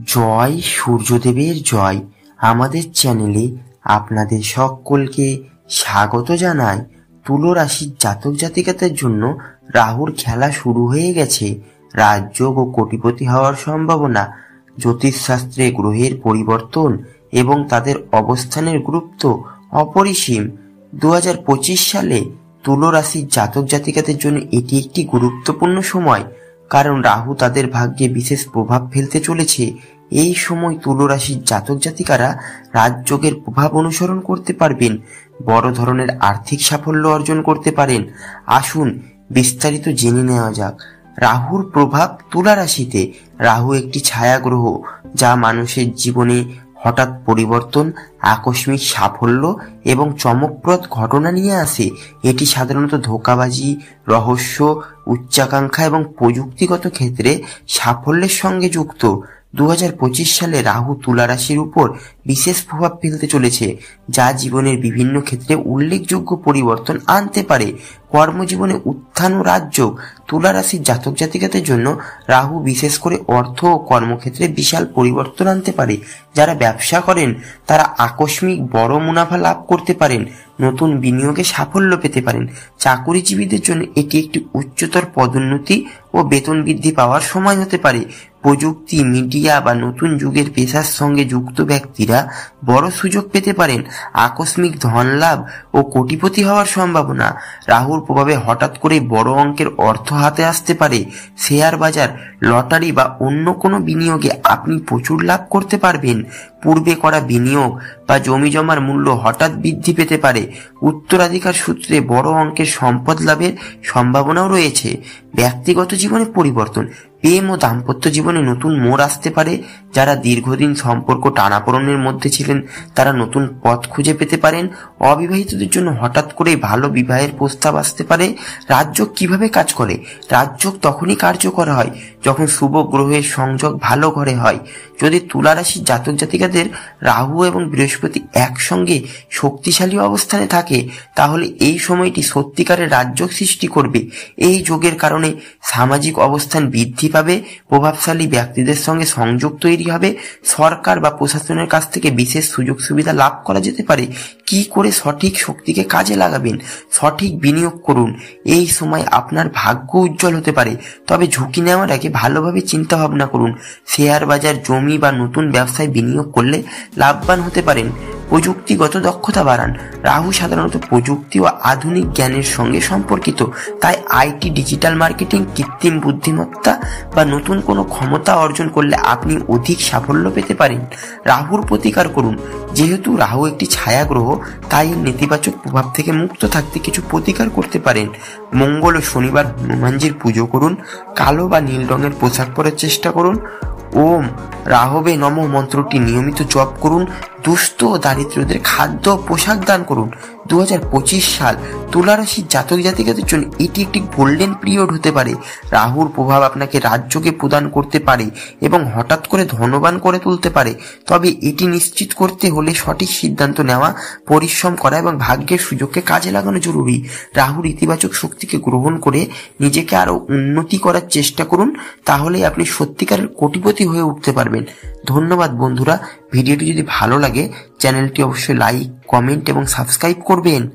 জয় সূর্যদেবের জয়। আমাদের চ্যানেলে আপনাদের সকলকে স্বাগত জানাই। তুলা রাশির জাতক জাতিকাদের জন্য রাহুর খেলা শুরু হয়ে গেছে। রাজযোগ ও কোটিপতি হওয়ার সম্ভাবনা, জ্যোতিষশাস্ত্রে গ্রহের পরিবর্তন এবং তাদের অবস্থানের গুরুত্ব অপরিসীম। 2025 সালে তুলা রাশির জাতক জাতিকাদের জন্য এটি একটি গুরুত্বপূর্ণ সময়, কারণ রাহু তাদের ভাগ্যে বিশেষ প্রভাব ফেলতে চলেছে। এই সময় তুলা রাশির জাতক জাতিকারা রাজযোগের প্রভাব অনুসরণ করতে পারবেন, বড় ধরনের আর্থিক সাফল্য অর্জন করতে পারেন। আসুন বিস্তারিত জেনে নেওয়া যাক। রাহুর প্রভাব তুলা রাশিতে। রাহু একটি ছায়া গ্রহ, যা মানুষের জীবনে হঠাৎ পরিবর্তন, আকস্মিক সাফল্য এবং চমকপ্রদ ঘটনা নিয়ে আসে। এটি সাধারণত ধোঁকাবাজি, রহস্য, উচ্চাকাঙ্ক্ষা এবং প্রযুক্তিগত ক্ষেত্রে সাফল্যের সঙ্গে যুক্ত। 2025 সালে রাহু তুলা রাশির উপর বিশেষ প্রভাব ফেলতে চলেছে, যা জীবনের বিভিন্ন ক্ষেত্রে উল্লেখযোগ্য পরিবর্তন আনতে পারে। কর্মজীবনে উত্থান ও রাজযোগ। তুলা রাশির জাতক জাতিকাদের জন্য রাহু বিশেষ করে অর্থ ও কর্মক্ষেত্রে বিশাল পরিবর্তন আনতে পারে। যারা ব্যবসা করেন তারা আকস্মিক বড় মুনাফা লাভ করতে পারেন, নতুন বিনিয়োগে সাফল্য পেতে পারেন। চাকুরিজীবীদের জন্য এটি একটি উচ্চতর পদোন্নতি ও বেতন বৃদ্ধি পাওয়ার সময় হতে পারে। প্রযুক্তি, মিডিয়া বা নতুন যুগের পেশার সঙ্গে যুক্ত ব্যক্তিরা বড় সুযোগ পেতে পারেন। আকস্মিক ধন লাভ ও কোটিপতি হওয়ার সম্ভাবনা। রাহুর প্রভাবে হঠাৎ করে বড় অঙ্কের অর্থ হাতে আসতে পারে। শেয়ার বাজার, লটারি বা অন্য কোনো বিনিয়োগে আপনি প্রচুর লাভ করতে পারবেন। পূর্বে করা বিনিয়োগ বা জমি জমার মূল্য হঠাৎ বৃদ্ধি পেতে পারে। উত্তরাধিকার সূত্রে বড় অঙ্কের সম্পদ লাভের সম্ভাবনাও রয়েছে। ব্যক্তিগত জীবনে পরিবর্তন। প্রেম ও দাম্পত্য জীবনে নতুন মোড় আসতে পারে। যারা দীর্ঘদিন সম্পর্ক টানাপোড়েনের মধ্যে ছিলেন তারা নতুন পথ খুঁজে পেতে পারেন। অবিবাহিতদের জন্য হঠাৎ করে ভালো বিবাহের প্রস্তাব আসতে পারে। রাজযোগ কিভাবে কাজ করে? রাজযোগ তখনই কার্যকর হয় যখন শুভ গ্রহের সংযোগ ভালো ঘরে হয়। যদি তুলা রাশির জাতক জাতিকাদের রাহু এবং বৃহস্পতি একসঙ্গে শক্তিশালী অবস্থানে থাকে, তাহলে এই সময়টি সত্যিকারের রাজযোগ সৃষ্টি করবে। এই যোগের কারণে সামাজিক অবস্থান বৃদ্ধি পাবে, প্রভাবশালী ব্যক্তিদের সঙ্গে সংযোগ তৈরি হবে, সরকার বা প্রশাসনের কাছ থেকে বিশেষ সুযোগ সুবিধা লাভ করা যেতে পারে। কি করে সঠিক শক্তিকে কাজে লাগাবেন? সঠিক বিনিয়োগ করুন। এই সময় আপনার ভাগ্য উজ্জ্বল হতে পারে, তবে ঝুঁকি নেওয়ার আগে ভালোভাবে চিন্তা ভাবনা করুন। শেয়ার বাজার, জমি বা নতুন ব্যবসায় বিনিয়োগ করলে লাভবান হতে পারেন। প্রযুক্তিগত দক্ষতা বাড়ান। রাহু সাধারণত প্রযুক্তি ও আধুনিক জ্ঞানের সঙ্গে সম্পর্কিত, তাই আইটি, ডিজিটাল মার্কেটিং, কৃত্রিম বুদ্ধিমত্তা বা নতুন কোনো ক্ষমতা অর্জন করলে আপনি অধিক সাফল্য পেতে পারেন। রাহুর প্রতিকার করুন। যেহেতু রাহু একটি ছায়া গ্রহ, তাই এর নেতিবাচক প্রভাব থেকে মুক্ত থাকতে কিছু প্রতিকার করতে পারেন। মঙ্গল ও শনিবার হনুমানজির পুজো করুন। কালো বা নীল রঙের পোশাক পরার চেষ্টা করুন। ওম রাহবে নমঃ মন্ত্রটি নিয়মিত জপ করুন। দুস্থ ও দারিদ্রদের খাদ্য ও পোশাক দান করুন। 2025 সাল তুলা রাশির জাতক জাতিকাদের জন্য এটি একটি গোল্ডেন পিরিয়ড হতে পারে। রাহুর প্রভাব আপনাকে রাজযোগে প্রদান করতে পারে এবং হঠাৎ করে ধনবান করে তুলতে পারে, তবে এটি নিশ্চিত করতে হলে সঠিক সিদ্ধান্ত নেওয়া, পরিশ্রম করা এবং ভাগ্যের সুযোগকে কাজে লাগানো জরুরি। রাহুর ইতিবাচক শক্তিকে গ্রহণ করে নিজেকে আরো উন্নতি করার চেষ্টা করুন, তাহলে আপনি সত্যিকারের কোটিপতি হয়ে উঠতে পারবেন। ধন্যবাদ বন্ধুরা। ভিডিওটি যদি ভালো লাগে চ্যানেলটি অবশ্যই লাইক, কমেন্ট এবং সাবস্ক্রাইব করবেন।